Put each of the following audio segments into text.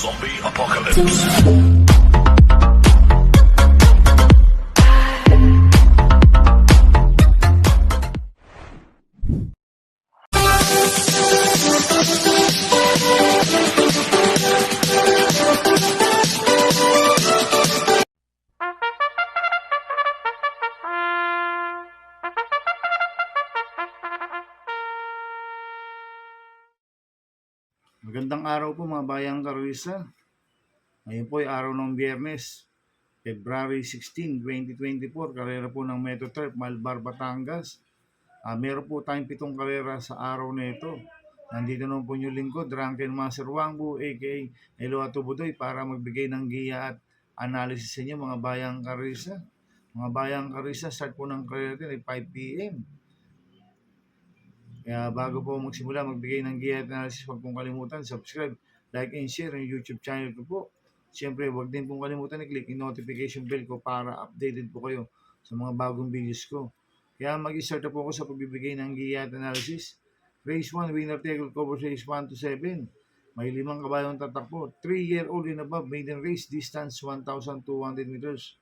Zombie Apocalypse. Magandang araw po mga bayang Karuisa. Ngayon po ay araw ng Biyernes, February 16, 2024. Karera po ng Metro Turf, Malbar, Batangas. Meron po tayong 7 karera sa araw na ito. Nandito naman po yung lingkod, Drunken Master Wangbu, aka Elo Atubudoy, para magbigay ng giya at analysis sa inyo mga bayang Karuisa. Mga bayang Karuisa, start po ng karera ay 5 p.m. Kaya bago po magsimula, magbigay ng giya at analysis, huwag pong kalimutan, subscribe, like, and share ang YouTube channel ko po. Siyempre, huwag din pong kalimutan i-click yung notification bell ko para updated po kayo sa mga bagong videos ko. Kaya mag-start na po ako sa pagbibigay ng giya at analysis. Race 1, winner take cover race 1 to 7. May 5 kabayong tatakbo. 3-year-old and above, maiden race, distance 1,200 meters.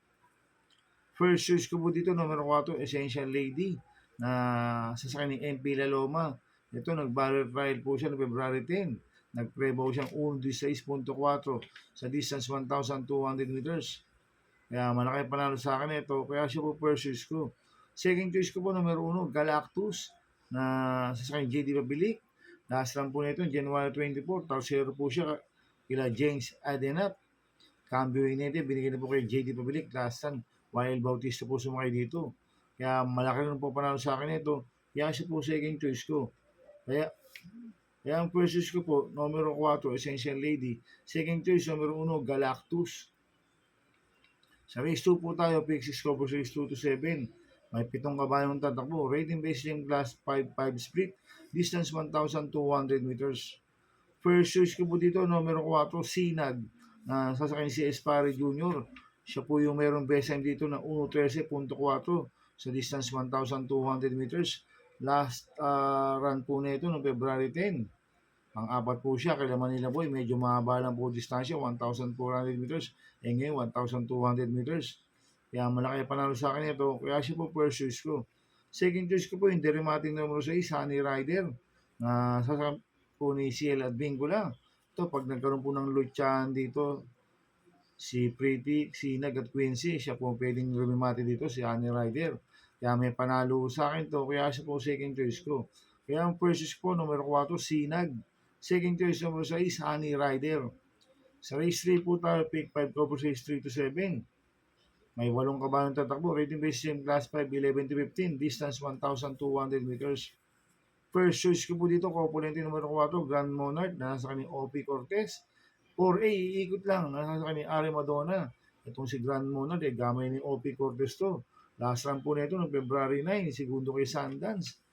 First choice ko po dito, numero 4, Essential Lady, na sasakyan ni MP Laloma. Ito, nag-barrel trial po siya noong February 10. Nag-prebaw siyang 1.16.4 sa distance 1,200 meters. Kaya malaki panalo sa akin ito. Kaya siya po first choice ko. Second choice ko po, numero 1, Galactus, na sasakyan ni JD Pabilik. Last run po nito, January 24. Tarsero po siya kila James Adenap. Cambio Inete, binigyan na po kay JD Pabilik. Last run, Wild Bautista po sumakay dito. Kaya malaki rin po panalo sa akin ito. Kaya siya po second choice ko. Kaya ang first choice ko po, numero 4, Essential Lady. Second choice, numero 1, Galactus. Sa race 2 po tayo, Pixis Cover race 2 to 7. May 7 kabayong tatakbo. Rating based yung class 5-5 split. Distance 1,200 meters. First choice ko po dito, numero 4, Sinag. Na sasakyan si Espari Jr. Siya po yung mayroong best time dito na 1.13.4 sa distance 1,200 meters. Last run po na ito noong February 10. Ang apat po siya, kaya Manila Boy, medyo mahaba lang po distansya, 1,400 meters. Ngayon, 1,200 meters. Kaya malaki panalo sa akin ito. Kaya siya po first choice ko. Second choice ko po, yung Derimating numero 6, Honey Rider. Na sasakyan po ni CL at Bingula. Ito, pag nagkaroon po ng lutsyan dito, si Pretty, Sinag at Quincy, siya po pwedeng lumimati dito, si Honey Rider. Kaya may panalo sa akin to, kaya siya po second choice ko. Kaya ang first choice po, numero 4, Sinag. Second choice, numero 6, Honey Rider. Sa race 3 po tayo, pick 5 cover race 3 to 7. May 8 kabayong tatakbo. Rating based yung class 5, 11 to 15. Distance 1,200 meters. First choice ko po dito, Copulente numero 4, Grand Monarch, nasa kanyang OP Cortez. 4A, iikot lang, nasa kanyang Ari Madonna. Itong si Grand Monarch, gamay ni OP Cortez to. Last run po nito noong February 9, segundo kay Sundance.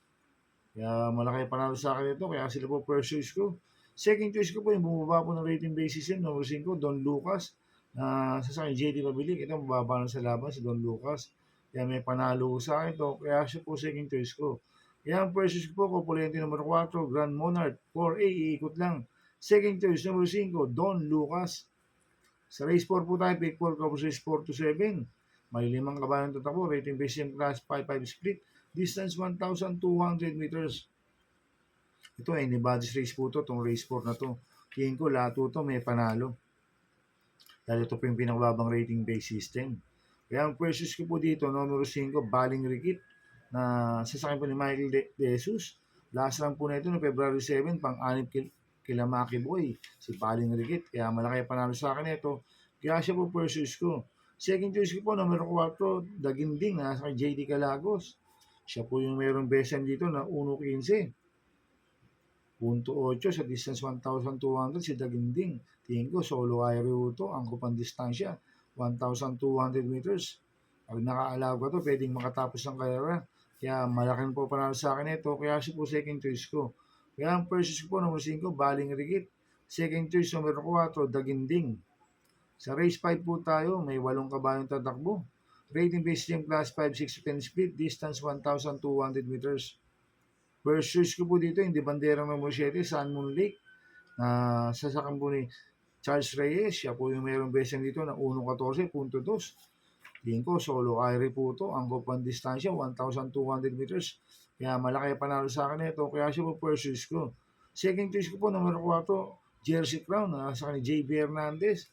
Kaya malaki panalo sa akin ito, kaya sila po first choice ko. Second choice ko po, yung bumaba po ng rating basis yun, number 5, Don Lucas, na sasakyan JD Pabilik. Ito, mababa na sa laban si Don Lucas. Kaya may panalo sa akin ito, kaya siya po second choice ko. Kaya ang first choice ko po, Copulente number 4, Grand Monarch, 4A, iikot lang. Second choice, number 5, Don Lucas. Sa race 4 po tayo, pick 4, cover race 4 to 7. May 5 kabayong tatakbo, rating based yung class 5-5 split, distance 1,200 meters. Ito ay anybody's race po to, itong race 4 na to. Tingin ko lahat to may panalo. Dahil ito po yung pinakababang rating based system. Kaya ang first choice ko po dito, numero 5, Baling Rikit, na sasakyan po ni Michael De Jesus. Last run po na ito no February 7, pang-anib kila Maki Boy, si Baling Rikit. Kaya malaki panalo sa akin ito. Kaya siya po first choice ko. Second choice ko po, numero 4, Daginding, nasa kay JD Calagos. Siya po yung mayroong best time dito na 1.15. 0.8 sa distance 1,200 si Daginding. Tingin ko, solo aero to, ang kupang distansya, 1,200 meters. Pag nakaalaw ko to, pwedeng makatapos ng karera. Kaya malaking po panalo sa akin ito, kaya siya po second choice ko. Kaya ang first choice ko po, numero 5, Baling Rikit. Second choice, numero 4, Daginding. Sa race 5 po tayo, may 8 kabayong tatakbo. Rating based yung class 5, 6, 10 speed, distance 1,200 meters. First choice ko po dito, hindi banderang numero 7, Sun Moon Lake. Sasakan po ni Charles Reyes, siya po yung mayroong besang dito na 1.14.2. Tingin ko, solo carry po ito. Ang kupang distansya, 1,200 meters. Kaya malaki panalo sa akin ito. Kaya siya po first choice ko. Second choice ko po, number 4, Jersey Crown. Nasa kanya JB Hernandez.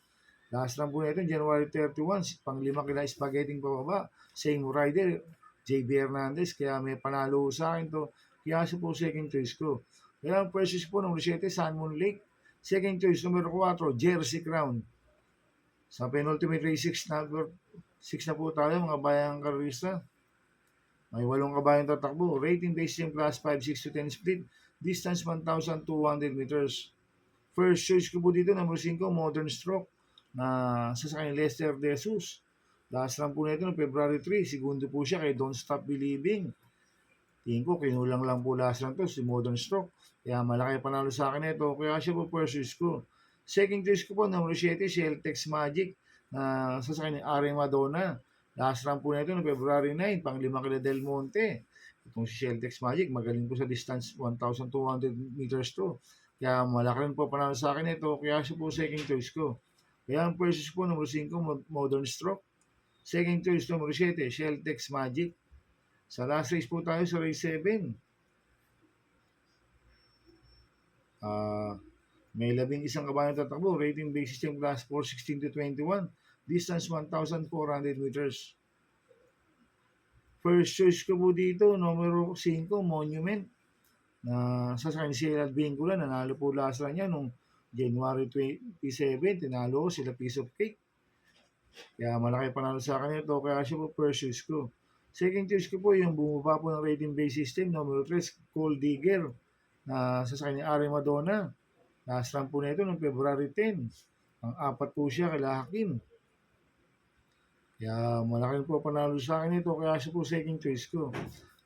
Last lang po na ito, January 31. Pang-5 kila spaghetti pababa. Same rider, JB Hernandez. Kaya may panalo sa akin to. Kaya siya po second choice ko. Kaya ang first choice po, number 7, Sun Moon Lake. Second choice, number 4, Jersey Crown. Sa penultimate race 6 na po tayo, mga bayang karista. May 8 kabayang tatakbo. Rating based yung class 5, 6 to 10 split. Distance 1,200 meters. First choice ko po dito, number 5, Modern Stroke. Na sasakay ni Lester De Jesus. Last lang po na ito, February 3. Segundo po siya kay Don't Stop Believing. Tingin ko, kinulang lang po last lang to, si Modern Stroke. Kaya malaki panalo sa akin ito. Kaya siya po first choice ko. Second choice ko po, number 7, Celtex Magic. Na sasakay ni Are Madonna. Last round po na ito, February 9, pang 5 kila Del Monte. Itong si Celtex Magic, magaling po sa distance 1,200 meters to. Kaya malaki rin po panalo sa akin ito. Kaya siya po second choice ko. Kaya ang first choice po, number 5, Modern Stroke. Second choice, number 7, Celtex Magic. Sa last race po tayo sa race 7. May 11 kabayan tatakbo. Rating basis yung class 4, 16 to 21. Distance 1,400 meters. First choice ko po dito, numero 5, Monument. Na sasakay si Gerald Bingula. Nanalo po last run niya nung January 27. Tinalo sila piece of cake. Kaya malaki panalo sa akin ito. Kaya siya po first choice ko. Second choice ko po yung bumaba po ng rating base system. Numero 3, Gold Digger. Na sasakay ni Are Madonna. Last run po na ito noong February 10. Ang 4 po siya kay Hakim. Kaya malaki po panalo sa akin ito. Kaya siya po second choice ko.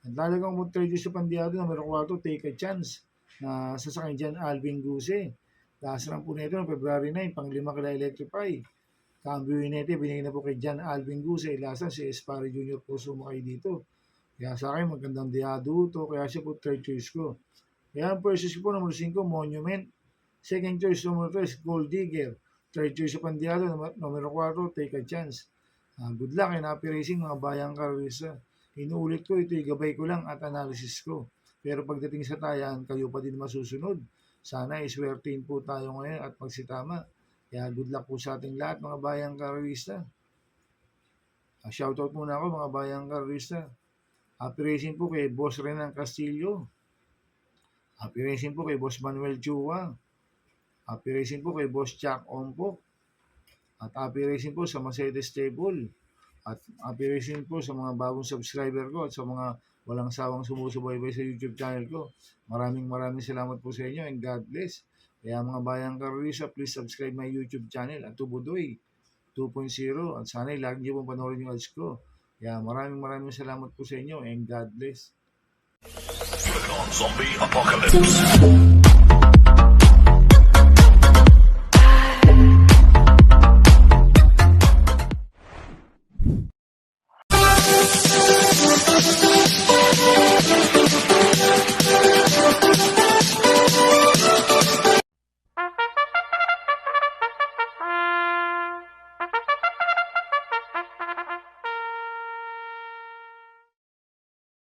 At talagang mag-trade sa pandiado. Numero 4, Take a Chance. Na sasakay dyan Alvin Guse. Last run po na ito noong February 9. Pang 5 kila Electrify. Cambio Inete, binigay na po kay John Alvin Guse. Lasan si Espari Jr. po sumakay dito. Kaya sa akin, magandang diado ito. Kaya siya po third choice ko. Kaya ang first choice ko po, number 5, Monument. Second choice, number 3, Gold Digger. Third choice sa pandiado, numero 4, Take a Chance. Good luck and happy racing mga bayang karista. Inuulit ko, ito'y gabay ko lang at analysis ko. Pero pagdating sa tayan, kayo pa din masusunod. Sana iswertein po tayo ngayon at magsitama. Kaya good luck po sa ating lahat mga bayang karista. Shoutout muna ako mga bayang karista. Happy racing po kay Boss Renan Castillo. Happy racing po kay Boss Manuel Chua. Happy racing po kay Boss Jack Ompok. At happy racing po sa Mercedes Stable. At happy racing po sa mga bagong subscriber ko at sa mga walang sawang sumusubaybay sa YouTube channel ko. Maraming salamat po sa inyo and God bless. Kaya mga bayang karisa, please subscribe my YouTube channel at Tubudoy 2.0 at sana lagi niyo pong panoorin yung ads ko. Kaya maraming salamat po sa inyo and God bless. Zombie Apocalypse.